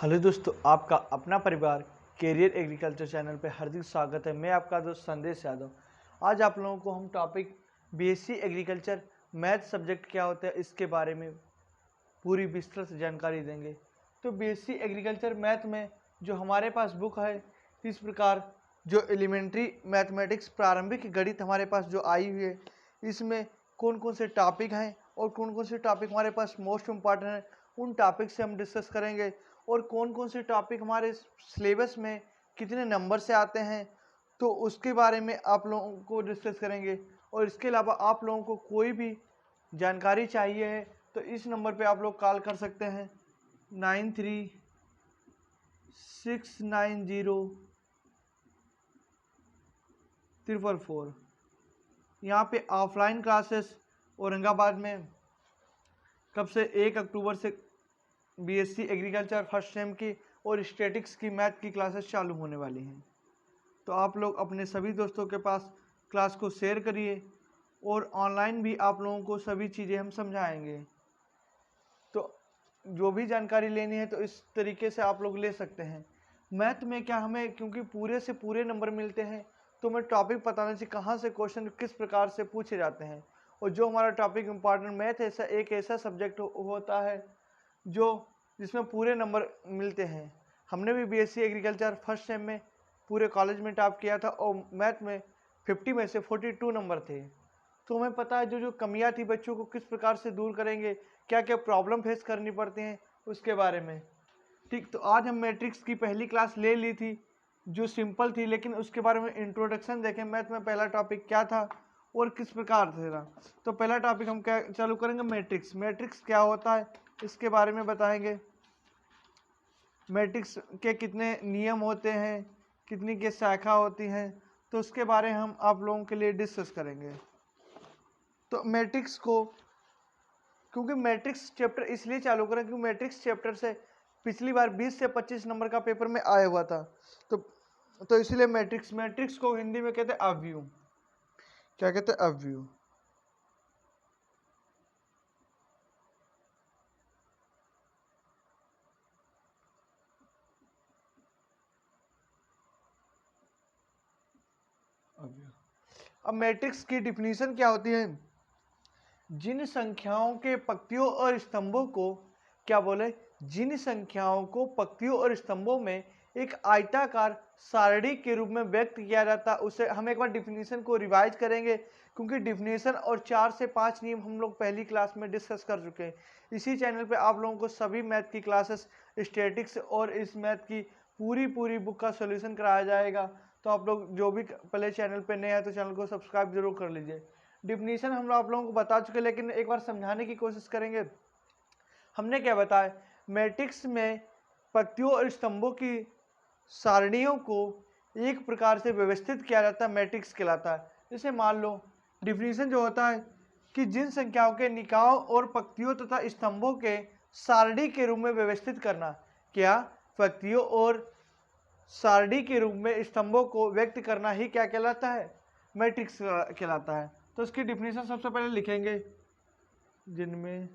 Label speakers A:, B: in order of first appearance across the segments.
A: Hello दोस्तों, आपका अपना परिवार कैरियर एग्रीकल्चर चैनल पे हार्दिक स्वागत है। मैं आपका दोस्त संदेश यादव। आज आप लोगों को हम topic BSc agriculture math subject क्या होता है इसके बारे में पूरी विस्तृत जानकारी देंगे। तो बीएससी एग्रीकल्चर मैथ में जो हमारे पास बुक है, इस प्रकार जो एलिमेंट्री मैथमेटिक्स प्रारंभिक गणित हमारे पास जो आई हुई है, इसमें कौन कौन से टॉपिक हैं और कौन कौन से टॉपिक हमारे पास मोस्ट इम्पॉर्टेंट हैं, उन टॉपिक से हम डिस्कस करेंगे। और कौन कौन से टॉपिक हमारे सिलेबस में कितने नंबर से आते हैं, तो उसके बारे में आप लोगों को डिस्कस करेंगे। और इसके अलावा आप लोगों को कोई भी जानकारी चाहिए है तो इस नंबर पे आप लोग कॉल कर सकते हैं 93690444। यहाँ पे ऑफलाइन क्लासेस औरंगाबाद में कब से 1 अक्टूबर से बीएससी एग्रीकल्चर फर्स्ट सेम की और स्टैटिक्स की मैथ की क्लासेस चालू होने वाली हैं। तो आप लोग अपने सभी दोस्तों के पास क्लास को शेयर करिए और ऑनलाइन भी आप लोगों को सभी चीज़ें हम समझाएंगे। तो जो भी जानकारी लेनी है तो इस तरीके से आप लोग ले सकते हैं। मैथ में क्या हमें क्योंकि पूरे से पूरे नंबर मिलते हैं, तो हमें टॉपिक बताना चाहिए कहाँ से क्वेश्चन किस प्रकार से पूछे जाते हैं। और जो हमारा टॉपिक इम्पॉर्टेंट मैथ ऐसा एक ऐसा सब्जेक्ट होता है जो जिसमें पूरे नंबर मिलते हैं। हमने भी बीएससी एग्रीकल्चर फर्स्ट सेम में पूरे कॉलेज में टॉप किया था और मैथ में 50 में से 42 नंबर थे। तो हमें पता है जो जो कमियां थी बच्चों को किस प्रकार से दूर करेंगे, क्या क्या प्रॉब्लम फेस करनी पड़ती हैं उसके बारे में। ठीक, तो आज हम मैट्रिक्स की पहली क्लास ले ली थी जो सिंपल थी, लेकिन उसके बारे में इंट्रोडक्शन देखें मैथ में पहला टॉपिक क्या था और किस प्रकार से था। तो पहला टॉपिक हम क्या चालू करेंगे, मैट्रिक्स। मैट्रिक्स क्या होता है इसके बारे में बताएंगे। मैट्रिक्स के कितने नियम होते हैं, कितनी के शाखा होती हैं, तो उसके बारे में हम आप लोगों के लिए डिस्कस करेंगे। तो मैट्रिक्स को क्योंकि मैट्रिक्स चैप्टर इसलिए चालू करें क्योंकि मैट्रिक्स चैप्टर से पिछली बार 20 से 25 नंबर का पेपर में आया हुआ था। तो इसलिए मैट्रिक्स को हिंदी में कहते हैं अवयव। क्या कहते हैं, अवयव। अब मैट्रिक्स की डिफिनीशन क्या होती है, जिन संख्याओं के पंक्तियों और स्तंभों को क्या बोले, जिन संख्याओं को पंक्तियों और स्तंभों में एक आयताकार सारणी के रूप में व्यक्त किया जाता है उसे हम एक बार डिफिनीशन को रिवाइज करेंगे, क्योंकि डिफिनीशन और 4 से 5 नियम हम लोग पहली क्लास में डिस्कस कर चुके हैं। इसी चैनल पे आप लोगों को सभी मैथ की क्लासेस, स्टैटिक्स और इस मैथ की पूरी बुक का सोल्यूशन कराया जाएगा। तो आप लोग जो भी पहले चैनल पे नए हैं तो चैनल को सब्सक्राइब जरूर कर लीजिए। डिफिनीशन हम आप लोगों को बता चुके, लेकिन एक बार समझाने की कोशिश करेंगे। हमने क्या बताया, मैट्रिक्स में पंक्तियों और स्तंभों की सारणियों को एक प्रकार से व्यवस्थित किया जाता है, मैट्रिक्स कहलाता है। जैसे मान लो डिफिनीशन जो होता है कि जिन संख्याओं के निकायों और पंक्तियों तथा स्तंभों के सारणी के रूप में व्यवस्थित करना, क्या पंक्तियों और सारणी के रूप में स्तंभों को व्यक्त करना ही क्या कहलाता है, मैट्रिक्स कहलाता है। तो इसकी डिफिनीशन सबसे पहले लिखेंगे, जिनमें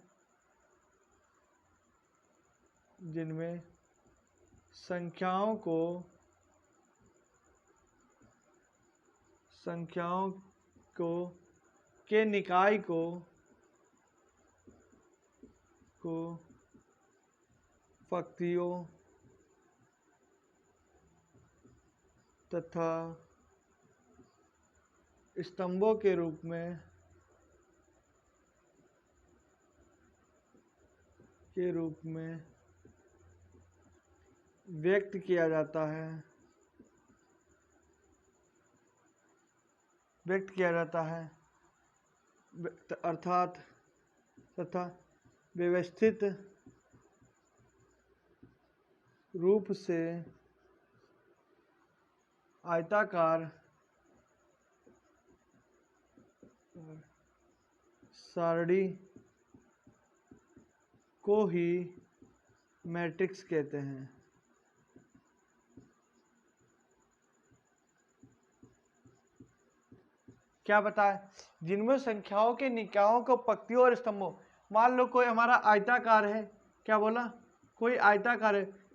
A: संख्याओं को के निकाय को पंक्तियों तथा स्तंभों के रूप में व्यक्त किया जाता है, अर्थात तथा व्यवस्थित रूप से आयताकार सारणी को ही मैट्रिक्स कहते हैं। क्या बताए, जिनमें संख्याओं के निकायों को पंक्तियों और स्तंभों, मान लो कोई हमारा आयताकार है, क्या बोला, कोई आयताकार है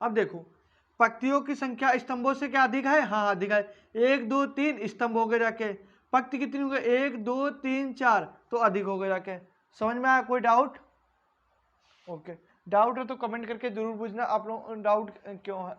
A: अब देखो पंक्तियों की संख्या स्तंभों से क्या अधिक है? हाँ अधिक है। 1 2 3 स्तंभ हो गए जाके। पंक्ति कितनी हो गई? 1 2 3 4, तो अधिक हो गए जाके। समझ में आया? कोई डाउट? ओके, डाउट है तो कमेंट करके जरूर पूछना आप लोग डाउट क्यों है,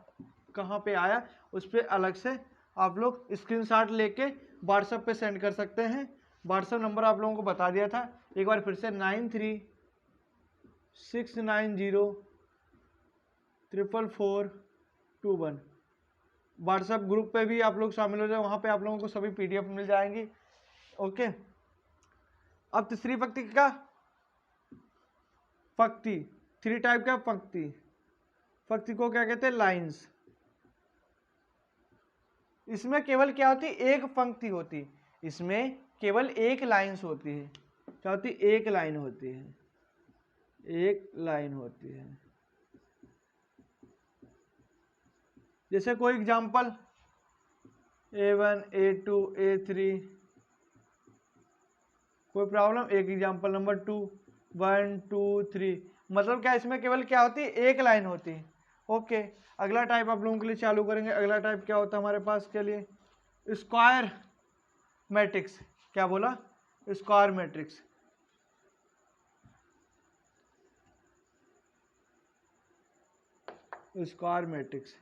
A: कहाँ पे आया, उस पर अलग से आप लोग स्क्रीनशॉट लेके व्हाट्सएप पे सेंड कर सकते हैं। व्हाट्सएप नंबर आप लोगों को बता दिया था, एक बार फिर से 9369044421। व्हाट्सएप ग्रुप पे भी आप लोग शामिल हो जाए, वहाँ पे आप लोगों को सभी PDF मिल जाएंगी। ओके, अब तीसरी पंक्ति का पंक्ति, 3 टाइप का पंक्ति, पंक्ति को क्या कहते हैं? लाइंस। इसमें केवल क्या होती? एक पंक्ति होती, इसमें केवल एक लाइंस होती है। क्या होती? एक लाइन होती है, एक लाइन होती है। जैसे कोई एग्जांपल A1 A2 A3, कोई प्रॉब्लम? एक एग्जांपल नंबर 2 1 2 3, मतलब क्या इसमें केवल क्या होती है? एक लाइन होती है। ओके, अगला टाइप आप लोगों के लिए चालू करेंगे। अगला टाइप क्या होता है हमारे पास के लिए? Square matrix. क्या बोला? Square matrix. Square matrix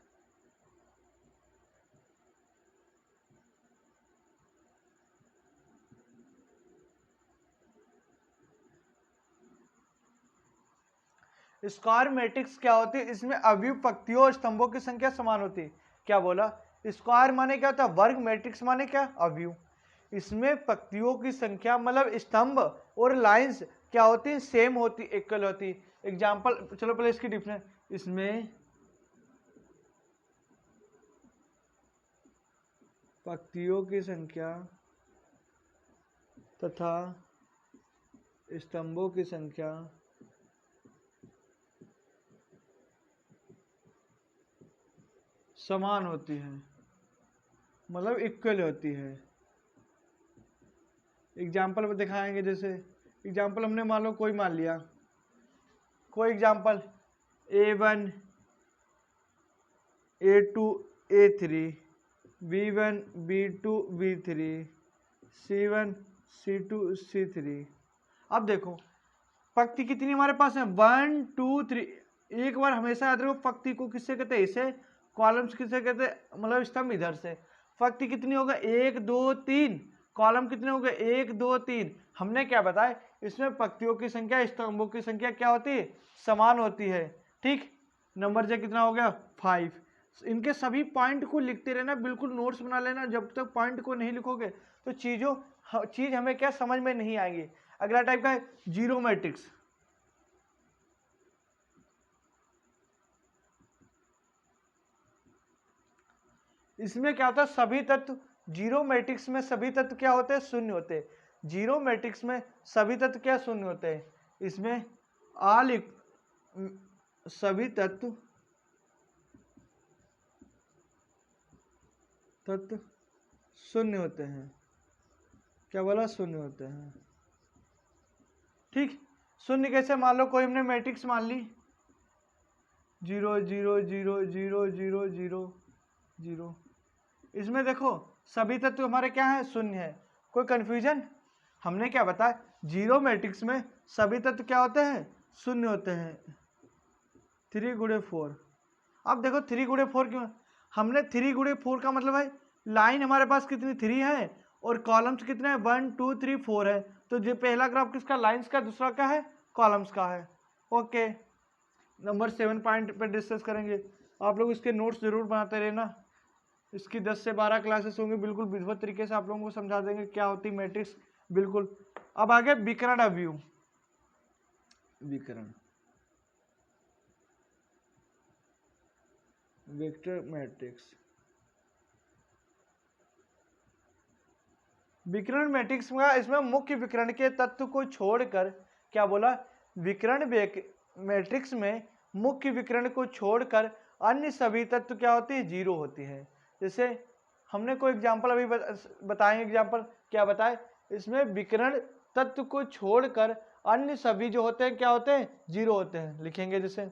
A: square matrix क्या होती है? इसमें अवयव पंक्तियों और स्तंभों की संख्या समान होती है। क्या बोला? स्क्वायर माने क्या होता है? वर्ग, मैट्रिक्स माने क्या? अवयव। इसमें पंक्तियों की संख्या मतलब स्तंभ और लाइंस क्या होती है? सेम होती, इक्वल होती। एग्जाम्पल, चलो पहले इसकी डिफरेंस। इसमें पंक्तियों की संख्या तथा स्तंभों की संख्या समान होती है, मतलब इक्वल होती है। एग्जाम्पल में दिखाएंगे। जैसे एग्जाम्पल हमने मान लो कोई मान लिया, कोई example A1 A2 A3 B1 B2 B3 C1 C2 C3। अब देखो पंक्ति कितनी हमारे पास है? 1 2 3। एक बार हमेशा याद रखो, पंक्ति को किससे कहते हैं? इसे। कॉलम्स किससे कहते हैं? मतलब स्तंभ इधर से। पंक्ति कितनी होगा? 1 2 3। कॉलम कितने हो गए? 1 2 3। हमने क्या बताया? इसमें पंक्तियों की संख्या स्तंभों की संख्या क्या होती है? समान होती है। ठीक, नंबर जो कितना हो गया? 5। इनके सभी पॉइंट को लिखते रहना, बिल्कुल नोट्स बना लेना। जब तक पॉइंट को नहीं लिखोगे तो चीज हमें क्या समझ में नहीं आएगी। अगला टाइप का है जीरो मैट्रिक्स। इसमें क्या होता है? सभी तत्व, जीरो मैट्रिक्स में सभी तत्व क्या होते हैं? शून्य होते हैं। जीरो मैट्रिक्स में सभी तत्व क्या शून्य होते हैं? इसमें सभी तत्व शून्य होते हैं। क्या बोला? शून्य होते हैं। ठीक, शून्य कैसे? मान लो कोई हमने मैट्रिक्स मान ली 0 0 0 0 0 0 0। इसमें देखो सभी तत्व हमारे क्या है? शून्य है। कोई कंफ्यूजन? हमने क्या बताया? जीरो मैट्रिक्स में सभी तत्व क्या होते हैं? शून्य होते हैं। 3 गुणे 4। अब देखो 3 गुणे 4 क्यों? हमने 3 गुणे 4 का मतलब है लाइन हमारे पास कितनी? 3 है और कॉलम्स कितने हैं? 1 2 3 4 है। तो जो पहला ग्राफ किसका? लाइंस का। दूसरा क्या है? कॉलम्स का है। ओके, नंबर 7 पॉइंट पे डिस्कस करेंगे। आप लोग इसके नोट्स जरूर बनाते रहना। इसकी 10 से 12 क्लासेस होंगी, बिल्कुल विधिवत तरीके से आप लोगों को समझा देंगे क्या होती मैट्रिक्स, बिल्कुल। अब आगे विकर्ण अवयव। विकर्ण वेक्टर मैट्रिक्स। विकर्ण मैट्रिक्स में इसमें मुख्य विकर्ण के तत्व को छोड़कर क्या बोला? विकर्ण मैट्रिक्स में मुख्य विकर्ण को छोड़कर अन्य सभी तत्व क्या होती है? जीरो होती है। जैसे हमने कोई एग्जांपल अभी बताएंगे। एग्जांपल क्या बताए? इसमें विकर्ण तत्व को छोड़कर अन्य सभी जो होते हैं क्या होते हैं? जीरो होते हैं। लिखेंगे जैसे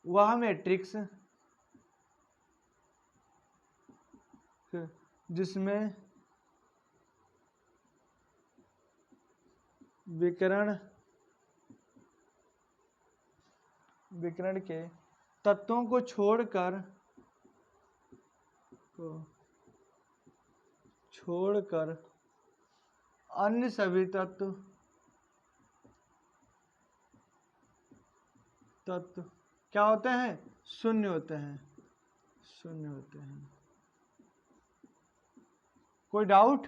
A: वह मैट्रिक्स जिसमें विकर्ण के तत्वों को छोड़कर अन्य सभी तत्व क्या होते हैं? शून्य होते हैं। कोई डाउट?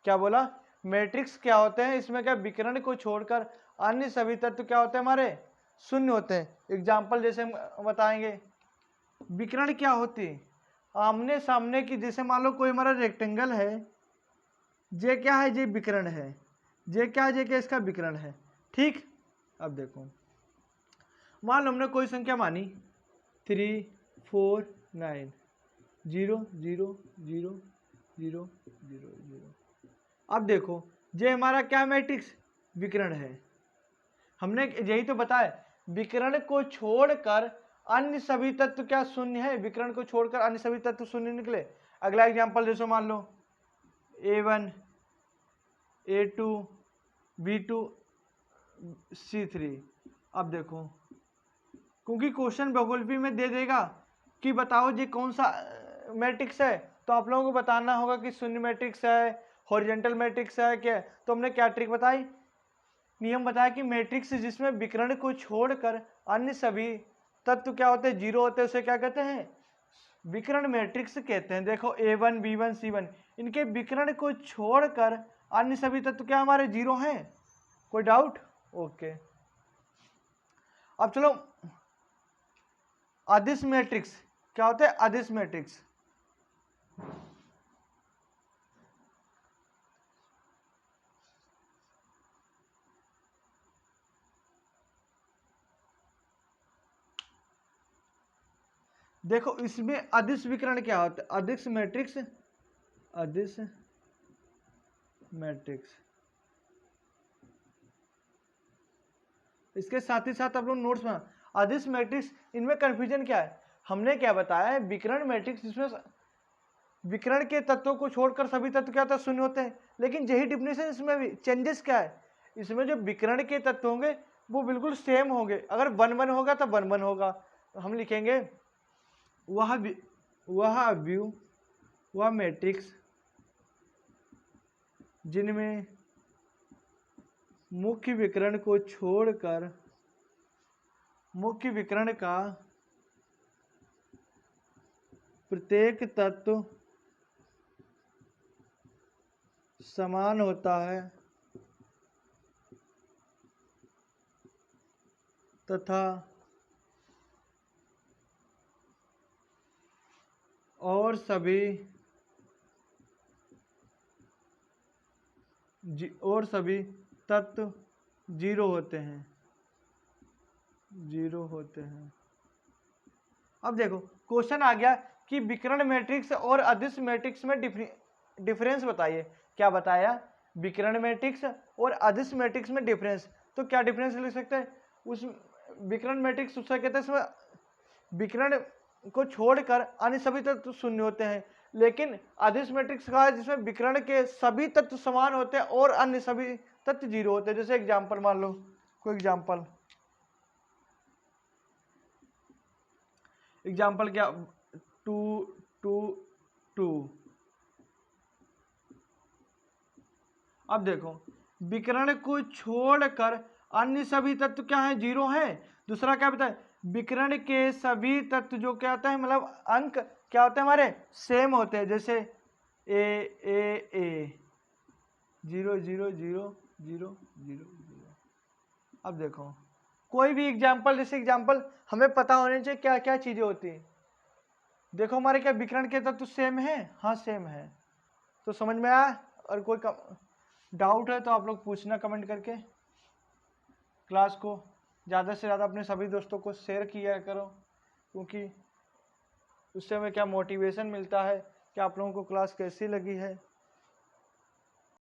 A: क्या बोला? मैट्रिक्स क्या होते हैं? इसमें क्या विकर्ण को छोड़कर अन्य सभी तत्व क्या होते हैं? हमारे शून्य होते हैं। एग्जाम्पल जैसे हम बताएंगे, विकर्ण क्या होती है? आमने सामने की, जैसे मान लो कोई हमारा रेक्टेंगल है, जे क्या है? जे विकर्ण है। जे क्या है? जे क्या इसका विकर्ण है। ठीक, अब देखो, मान लो हमने कोई संख्या मानी 3 4 9 0 0 0 0 0 0। अब देखो, ये हमारा क्या मैट्रिक्स? विकर्ण है। हमने यही तो बताया, विकर्ण को छोड़कर अन्य सभी तत्व क्या शून्य है? विकर्ण को छोड़कर अन्य सभी तत्व शून्य निकले। अगला एग्जांपल जैसे मान लो A1 A2 B2 C3। अब देखो, क्योंकि क्वेश्चन बहुगुणनफली में दे देगा कि बताओ जी कौन सा मैट्रिक्स है, तो आप लोगों को बताना होगा कि शून्य मैट्रिक्स है, हॉरिजॉन्टल मैट्रिक्स है क्या। तो हमने क्या ट्रिक बताई, नियम बताया कि मैट्रिक्स जिसमें विकर्ण को छोड़कर अन्य सभी तत्व क्या होते हैं? जीरो होते हैं, उसे क्या कहते हैं? विकर्ण मैट्रिक्स कहते हैं। देखो A1 B1 C1, इनके विकर्ण को छोड़कर अन्य सभी तत्व क्या हमारे जीरो हैं। कोई डाउट? ओके। अब चलो, अदिश मैट्रिक्स क्या होता है? अदिश मैट्रिक्स देखो, इसमें अदिश विकर्ण क्या होता है? अदिश मैट्रिक्स इसके साथ ही साथ आप लोग नोट्स में, अदिश मैट्रिक्स, इनमें कंफ्यूजन क्या है? हमने क्या बताया है? विकर्ण मैट्रिक्स जिसमें विकर्ण के तत्वों को छोड़कर सभी तत्व क्या होता है? शून्य होते हैं। लेकिन यही डिफिनेशन इसमें भी, चेंजेस क्या है? इसमें जो विकर्ण के तत्व होंगे वो बिल्कुल सेम होंगे। अगर 1 1 होगा तो 1 1 होगा। हम लिखेंगे वह मैट्रिक्स जिनमें मुख्य विकर्ण को छोड़कर मुख्य विकर्ण का प्रत्येक तत्व समान होता है तथा और सभी तत्व जीरो होते हैं। अब देखो, क्वेश्चन आ गया कि विकर्ण मैट्रिक्स और अदिश मैट्रिक्स में डिफरेंस बताइए। क्या बताया? विकर्ण मैट्रिक्स और अदिश मैट्रिक्स में डिफरेंस। तो क्या डिफरेंस लिख सकते हैं? उस विकर्ण मैट्रिक्स उससे कहते हैं इसमें विकर्ण को छोड़कर अन्य सभी तत्व शून्य होते हैं। लेकिन अदिश मैट्रिक्स का है जिसमें विकर्ण के सभी तत्व समान होते हैं और अन्य सभी तत्व जीरो होते हैं। जैसे एग्जांपल मान लो, कोई एग्जाम्पल क्या? 2 2 2। अब देखो, विकर्ण को छोड़कर अन्य सभी तत्व क्या है? जीरो है। दूसरा क्या बताए? विकर्ण के सभी तत्व जो क्या होता है, मतलब अंक क्या होते हैं हमारे? सेम होते हैं। जैसे ए 0 0 0 0 0 0। अब देखो, कोई भी एग्जाम्पल, जैसे एग्जाम्पल हमें पता होने चाहिए क्या क्या चीजें होती हैं। देखो, हमारे क्या विकर्ण के तत्व सेम है? हाँ सेम है। तो समझ में आया? और कोई डाउट है तो आप लोग पूछना कमेंट करके। क्लास को ज़्यादा से ज़्यादा अपने सभी दोस्तों को शेयर किया करो, क्योंकि उससे हमें क्या मोटिवेशन मिलता है कि आप लोगों को क्लास कैसी लगी है।